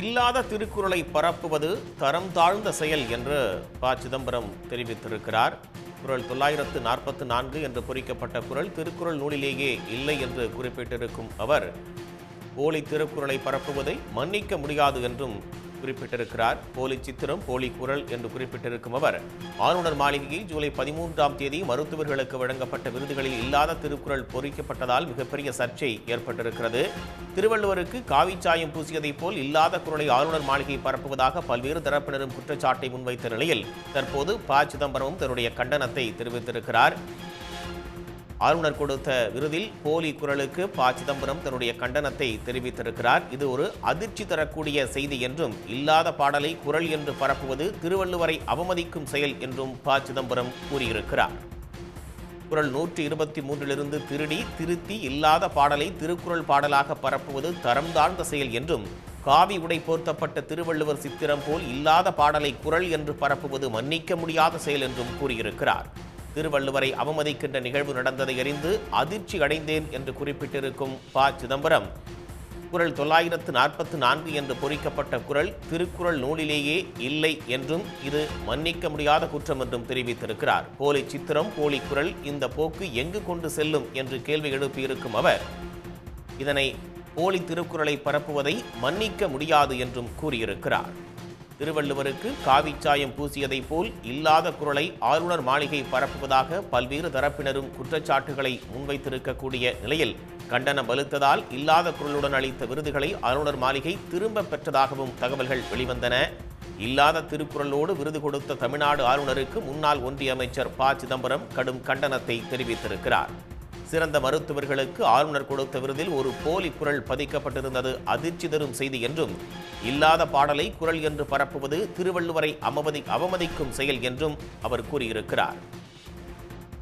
இல்லாத திருக்குறளை பரப்புவது தரம் தாழ்ந்த செயல் என்று ப. சிதம்பரம் தெரிவித்திருக்கிறார். குறள் 944 என்று பொறிக்கப்பட்ட குறள் திருக்குறள் நூலிலேயே இல்லை என்று குறிப்பிட்டிருக்கும் அவர் போலி திருக்குறளை பரப்புவதை மன்னிக்க முடியாது என்றும் குறிப்பிட்டிருக்கிறார். போலி சித்திரம், போலி குறள் என்று குறிப்பிட்டிருக்கும் அவர் ஆளுநர் மாளிகையில் ஜூலை 13ஆம் தேதி மருத்துவர்களுக்கு வழங்கப்பட்ட விருதுகளில் இல்லாத திருக்குறள் பொறிக்கப்பட்டதால் மிகப்பெரிய சர்ச்சை ஏற்பட்டிருக்கிறது. திருவள்ளுவருக்கு காவிச்சாயம் பூசியதைப் போல் இல்லாத குறளை ஆளுநர் மாளிகை பரப்புவதாக பல்வேறு தரப்பினரும் குற்றச்சாட்டை முன்வைத்த நிலையில் தற்போது ப. சிதம்பரமும் தன்னுடைய கண்டனத்தை தெரிவித்திருக்கிறார். ஆளுநர் கொடுத்த விருதில் போலி குறளுக்கு ப. சிதம்பரம் தன்னுடைய கண்டனத்தை தெரிவித்திருக்கிறார். இது ஒரு அதிர்ச்சி தரக்கூடிய செய்தி என்றும் இல்லாத பாடலை குறள் என்று பரப்புவது திருவள்ளுவரை அவமதிக்கும் செயல் என்றும் ப. சிதம்பரம் கூறியிருக்கிறார். குறள் 123 திருத்தி இல்லாத பாடலை திருக்குறள் பாடலாக பரப்புவது தரம் தாழ்ந்த செயல் என்றும் காவி உடை போர்த்தப்பட்ட திருவள்ளுவர் சித்திரம் போல் இல்லாத பாடலை குறள் என்று பரப்புவது மன்னிக்க முடியாத செயல் என்றும் கூறியிருக்கிறார். திருவள்ளுவரை அவமதிக்கின்ற நிகழ்வு நடந்ததை அறிந்து அதிர்ச்சி அடைந்தேன் என்று குறிப்பிட்டிருக்கும் ப. சிதம்பரம் குறள் 944 என்று பொறிக்கப்பட்ட குறள் திருக்குறள் நூலிலேயே இல்லை என்றும் இது மன்னிக்க முடியாத குற்றம் என்றும் தெரிவித்திருக்கிறார். போலி சித்திரம், போலி குறள் இந்த போக்கு எங்கு கொண்டு செல்லும் என்று கேள்வி எழுப்பியிருக்கும் அவர் இதனை போலி திருக்குறளை பரப்புவதை மன்னிக்க முடியாது என்றும் கூறியிருக்கிறார். திருவள்ளுவருக்கு காவிச்சாயம் பூசியதைப் போல் இல்லாத குறளை ஆளுநர் மாளிகை பரப்புவதாக பல்வேறு தரப்பினரும் குற்றச்சாட்டுகளை முன்வைத்திருக்கக்கூடிய நிலையில் கண்டனம் வலுத்ததால் இல்லாத குறளுடன் அளித்த விருதுகளை ஆளுநர் மாளிகை திரும்ப பெற்றதாகவும் தகவல்கள் வெளிவந்தன. இல்லாத திருக்குறளோடு விருது கொடுத்த தமிழ்நாடு ஆளுநருக்கு முன்னாள் ஒன்றிய அமைச்சர் ப. சிதம்பரம் கடும் கண்டனத்தை தெரிவித்திருக்கிறார். சிறந்த மருத்துவர்களுக்கு ஆளுநர் கொடுத்த விருதில் ஒரு போலி குறள் பதிக்கப்பட்டிருந்தது அதிர்ச்சி தரும் செய்தி என்றும் இல்லாத பாடலை குறள் என்று பரப்புவது திருவள்ளுவரை அவமதிக்கும் செயல் என்றும் அவர் கூறியிருக்கிறார்.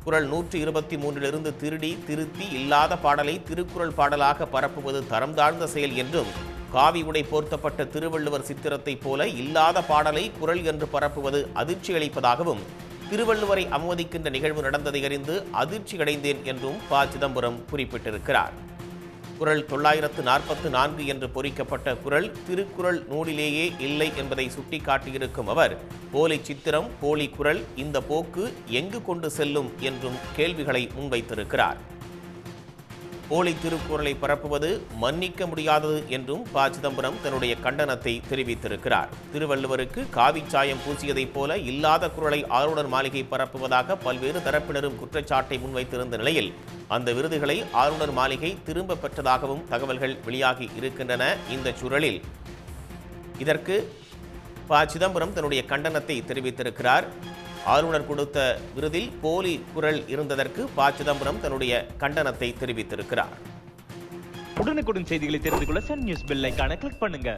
குறள் 123 திருத்தி இல்லாத பாடலை திருக்குறள் பாடலாக பரப்புவது தரம் தாழ்ந்த செயல் என்றும் காவி உடை போர்த்தப்பட்ட திருவள்ளுவர் சித்திரத்தைப் போல இல்லாத பாடலை குறள் என்று பரப்புவது அதிர்ச்சி அளிப்பதாகவும் திருவள்ளுவரை அவமதிக்கின்ற நிகழ்வு நடந்ததை அறிந்து அதிர்ச்சி அடைந்தேன் என்றும் ப. சிதம்பரம் குறிப்பிட்டிருக்கிறார். குறள் 944 என்று பொறிக்கப்பட்ட குறள் திருக்குறள் நூலிலேயே இல்லை என்பதை சுட்டிக்காட்டியிருக்கும் அவர் போலி சித்திரம், போலி குறள் இந்த போக்கு எங்கு கொண்டு செல்லும் என்றும் கேள்விகளை முன்வைத்திருக்கிறார். போலி திருக்குறளை பரப்புவது மன்னிக்க முடியாதது என்றும் ப. சிதம்பரம் தன்னுடைய கண்டனத்தை தெரிவித்திருக்கிறார். திருவள்ளுவருக்கு காவிச்சாயம் பூசியதைப் போல இல்லாத குறளை ஆளுநர் மாளிகை பரப்புவதாக பல்வேறு தரப்பினரும் குற்றச்சாட்டை முன்வைத்திருந்த நிலையில் அந்த விருதுகளை ஆளுநர் மாளிகை திரும்ப பெற்றதாகவும் தகவல்கள் வெளியாகி இருக்கின்றன. இந்த சூழலில் இதற்கு ப. சிதம்பரம் தன்னுடைய கண்டனத்தை தெரிவித்திருக்கிறார். ஆளுநர் கொடுத்த விருதில் போலி குறள் இருந்ததற்கு ப. சிதம்பரம் தன்னுடைய கண்டனத்தை தெரிவித்திருக்கிறார். உடனுக்குடன் செய்திகளை தெரிந்து கொள்ள சன் நியூஸ் பெல் ஐகானை கிளிக் பண்ணுங்க.